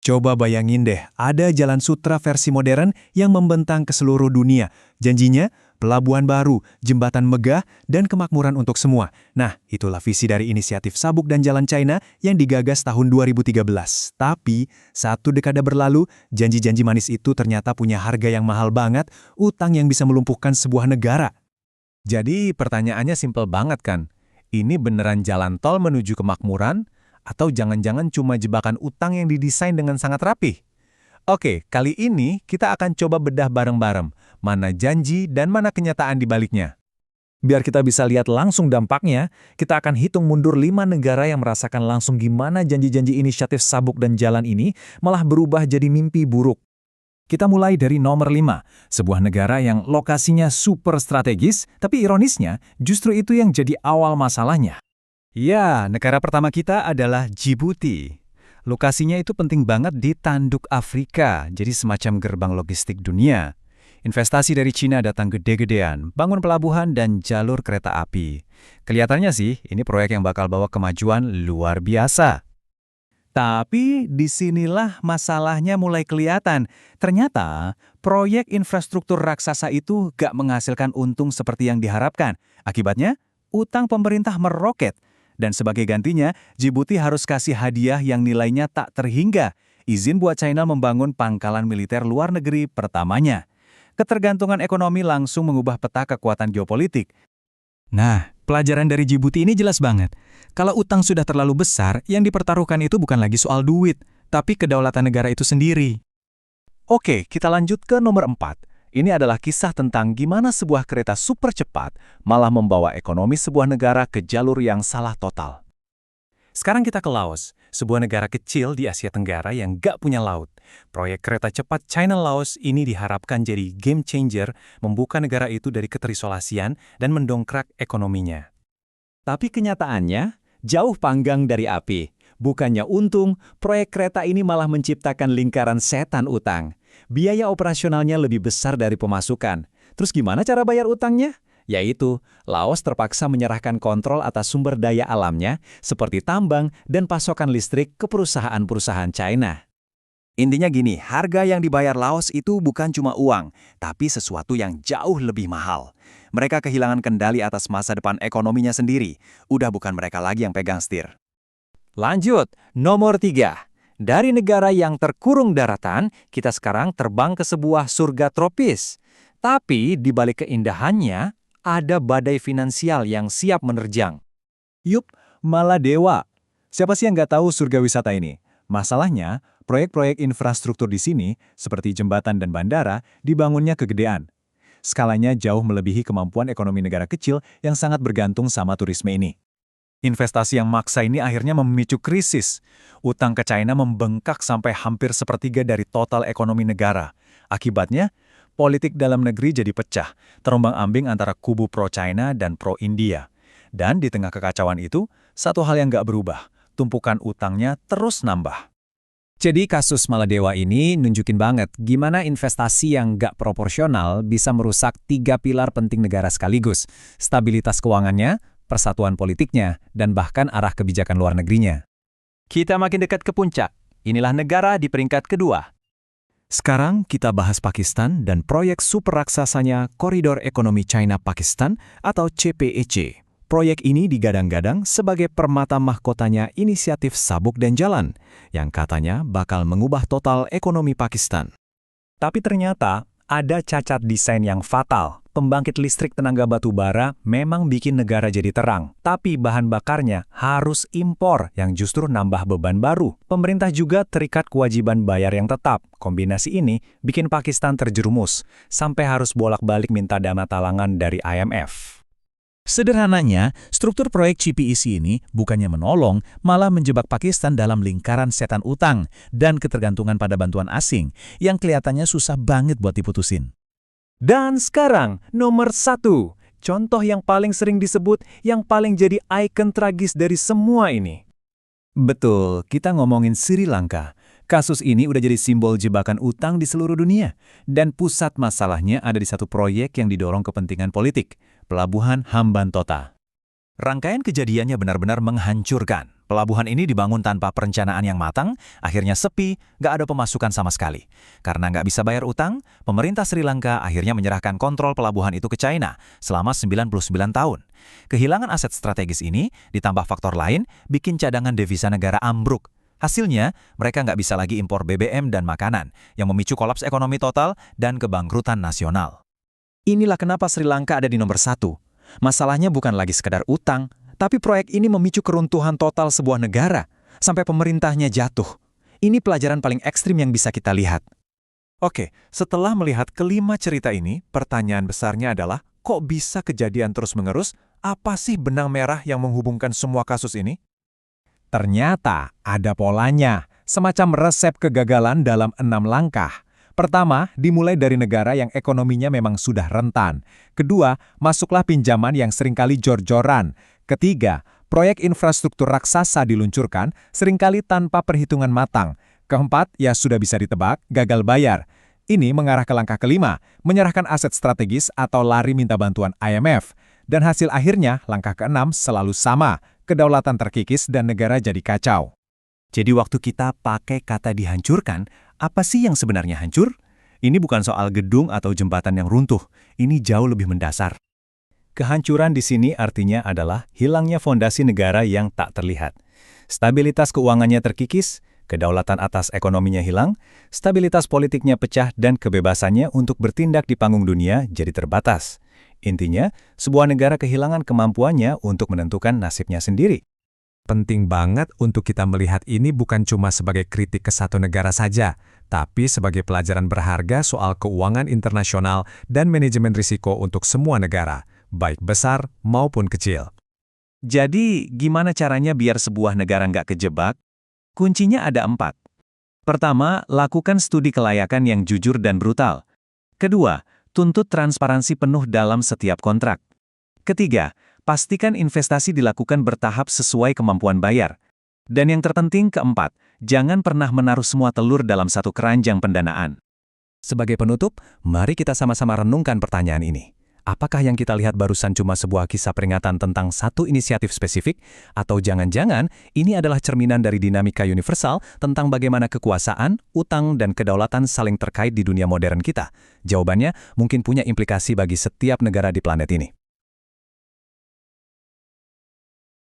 Coba bayangin deh, ada jalan sutra versi modern yang membentang ke seluruh dunia. Janjinya, pelabuhan baru, jembatan megah, dan kemakmuran untuk semua. Nah, itulah visi dari inisiatif Sabuk dan Jalan China yang digagas tahun 2013. Tapi, satu dekade berlalu, janji-janji manis itu ternyata punya harga yang mahal banget, utang yang bisa melumpuhkan sebuah negara. Jadi pertanyaannya simpel banget kan? Ini beneran jalan tol menuju kemakmuran? Atau jangan-jangan cuma jebakan utang yang didesain dengan sangat rapih? Oke, kali ini kita akan coba bedah bareng-bareng. Mana janji dan mana kenyataan di baliknya. Biar kita bisa lihat langsung dampaknya, kita akan hitung mundur 5 negara yang merasakan langsung gimana janji-janji inisiatif Sabuk dan Jalan ini malah berubah jadi mimpi buruk. Kita mulai dari nomor 5, sebuah negara yang lokasinya super strategis, tapi ironisnya justru itu yang jadi awal masalahnya. Ya, negara pertama kita adalah Djibouti. Lokasinya itu penting banget di tanduk Afrika, jadi semacam gerbang logistik dunia. Investasi dari Cina datang gede-gedean, bangun pelabuhan dan jalur kereta api. Kelihatannya sih, ini proyek yang bakal bawa kemajuan luar biasa. Tapi disinilah masalahnya mulai kelihatan. Ternyata, proyek infrastruktur raksasa itu gak menghasilkan untung seperti yang diharapkan. Akibatnya, utang pemerintah meroket. Dan sebagai gantinya, Djibouti harus kasih hadiah yang nilainya tak terhingga. Izin buat China membangun pangkalan militer luar negeri pertamanya. Ketergantungan ekonomi langsung mengubah peta kekuatan geopolitik. Nah, pelajaran dari Djibouti ini jelas banget. Kalau utang sudah terlalu besar, yang dipertaruhkan itu bukan lagi soal duit, tapi kedaulatan negara itu sendiri. Oke, kita lanjut ke nomor 4. Ini adalah kisah tentang gimana sebuah kereta super cepat malah membawa ekonomi sebuah negara ke jalur yang salah total. Sekarang kita ke Laos, sebuah negara kecil di Asia Tenggara yang gak punya laut. Proyek kereta cepat China-Laos ini diharapkan jadi game changer, membuka negara itu dari keterisolasian dan mendongkrak ekonominya. Tapi kenyataannya, jauh panggang dari api. Bukannya untung, proyek kereta ini malah menciptakan lingkaran setan utang. Biaya operasionalnya lebih besar dari pemasukan. Terus gimana cara bayar utangnya? Yaitu, Laos terpaksa menyerahkan kontrol atas sumber daya alamnya, seperti tambang dan pasokan listrik ke perusahaan-perusahaan China. Intinya gini, harga yang dibayar Laos itu bukan cuma uang, tapi sesuatu yang jauh lebih mahal. Mereka kehilangan kendali atas masa depan ekonominya sendiri. Udah bukan mereka lagi yang pegang setir. Lanjut, nomor 3. Dari negara yang terkurung daratan, kita sekarang terbang ke sebuah surga tropis. Tapi di balik keindahannya, ada badai finansial yang siap menerjang. Yup, Maladewa. Siapa sih yang nggak tahu surga wisata ini? Masalahnya, proyek-proyek infrastruktur di sini, seperti jembatan dan bandara, dibangunnya kegedean. Skalanya jauh melebihi kemampuan ekonomi negara kecil yang sangat bergantung sama turisme ini. Investasi yang maksa ini akhirnya memicu krisis. Utang ke China membengkak sampai hampir sepertiga dari total ekonomi negara. Akibatnya, politik dalam negeri jadi pecah, terombang-ambing antara kubu pro-China dan pro-India. Dan di tengah kekacauan itu, satu hal yang nggak berubah, tumpukan utangnya terus nambah. Jadi kasus Maladewa ini nunjukin banget gimana investasi yang nggak proporsional bisa merusak 3 pilar penting negara sekaligus. Stabilitas keuangannya, persatuan politiknya, dan bahkan arah kebijakan luar negerinya. Kita makin dekat ke puncak. Inilah negara di peringkat kedua. Sekarang kita bahas Pakistan dan proyek super raksasanya Koridor Ekonomi China-Pakistan atau CPEC. Proyek ini digadang-gadang sebagai permata mahkotanya inisiatif Sabuk dan Jalan, yang katanya bakal mengubah total ekonomi Pakistan. Tapi ternyata ada cacat desain yang fatal. Pembangkit listrik tenaga batu bara memang bikin negara jadi terang, tapi bahan bakarnya harus impor yang justru nambah beban baru. Pemerintah juga terikat kewajiban bayar yang tetap. Kombinasi ini bikin Pakistan terjerumus, sampai harus bolak-balik minta dana talangan dari IMF. Sederhananya, struktur proyek CPEC ini bukannya menolong, malah menjebak Pakistan dalam lingkaran setan utang dan ketergantungan pada bantuan asing yang kelihatannya susah banget buat diputusin. Dan sekarang, nomor 1. Contoh yang paling sering disebut, yang paling jadi ikon tragis dari semua ini. Betul, kita ngomongin Sri Lanka. Kasus ini udah jadi simbol jebakan utang di seluruh dunia. Dan pusat masalahnya ada di satu proyek yang didorong kepentingan politik, Pelabuhan Hambantota. Rangkaian kejadiannya benar-benar menghancurkan. Pelabuhan ini dibangun tanpa perencanaan yang matang, akhirnya sepi, nggak ada pemasukan sama sekali. Karena nggak bisa bayar utang, pemerintah Sri Lanka akhirnya menyerahkan kontrol pelabuhan itu ke China selama 99 tahun. Kehilangan aset strategis ini, ditambah faktor lain, bikin cadangan devisa negara ambruk. Hasilnya, mereka nggak bisa lagi impor BBM dan makanan, yang memicu kolaps ekonomi total dan kebangkrutan nasional. Inilah kenapa Sri Lanka ada di nomor 1. Masalahnya bukan lagi sekedar utang, tapi proyek ini memicu keruntuhan total sebuah negara, sampai pemerintahnya jatuh. Ini pelajaran paling ekstrim yang bisa kita lihat. Oke, setelah melihat kelima cerita ini, pertanyaan besarnya adalah, kok bisa kejadian terus-menerus? Apa sih benang merah yang menghubungkan semua kasus ini? Ternyata ada polanya, semacam resep kegagalan dalam 6 langkah. Pertama, dimulai dari negara yang ekonominya memang sudah rentan. Kedua, masuklah pinjaman yang seringkali jor-joran. Ketiga, proyek infrastruktur raksasa diluncurkan, seringkali tanpa perhitungan matang. Keempat, ya sudah bisa ditebak, gagal bayar. Ini mengarah ke langkah kelima, menyerahkan aset strategis atau lari minta bantuan IMF. Dan hasil akhirnya, langkah keenam selalu sama, kedaulatan terkikis dan negara jadi kacau. Jadi waktu kita pakai kata dihancurkan, apa sih yang sebenarnya hancur? Ini bukan soal gedung atau jembatan yang runtuh, ini jauh lebih mendasar. Kehancuran di sini artinya adalah hilangnya fondasi negara yang tak terlihat. Stabilitas keuangannya terkikis, kedaulatan atas ekonominya hilang, stabilitas politiknya pecah dan kebebasannya untuk bertindak di panggung dunia jadi terbatas. Intinya, sebuah negara kehilangan kemampuannya untuk menentukan nasibnya sendiri. Penting banget untuk kita melihat ini bukan cuma sebagai kritik ke satu negara saja, tapi sebagai pelajaran berharga soal keuangan internasional dan manajemen risiko untuk semua negara, baik besar maupun kecil. Jadi, gimana caranya biar sebuah negara nggak kejebak? Kuncinya ada 4. Pertama, lakukan studi kelayakan yang jujur dan brutal. Kedua, tuntut transparansi penuh dalam setiap kontrak. Ketiga, pastikan investasi dilakukan bertahap sesuai kemampuan bayar. Dan yang terpenting keempat, jangan pernah menaruh semua telur dalam satu keranjang pendanaan. Sebagai penutup, mari kita sama-sama renungkan pertanyaan ini. Apakah yang kita lihat barusan cuma sebuah kisah peringatan tentang satu inisiatif spesifik? Atau jangan-jangan ini adalah cerminan dari dinamika universal tentang bagaimana kekuasaan, utang, dan kedaulatan saling terkait di dunia modern kita? Jawabannya mungkin punya implikasi bagi setiap negara di planet ini.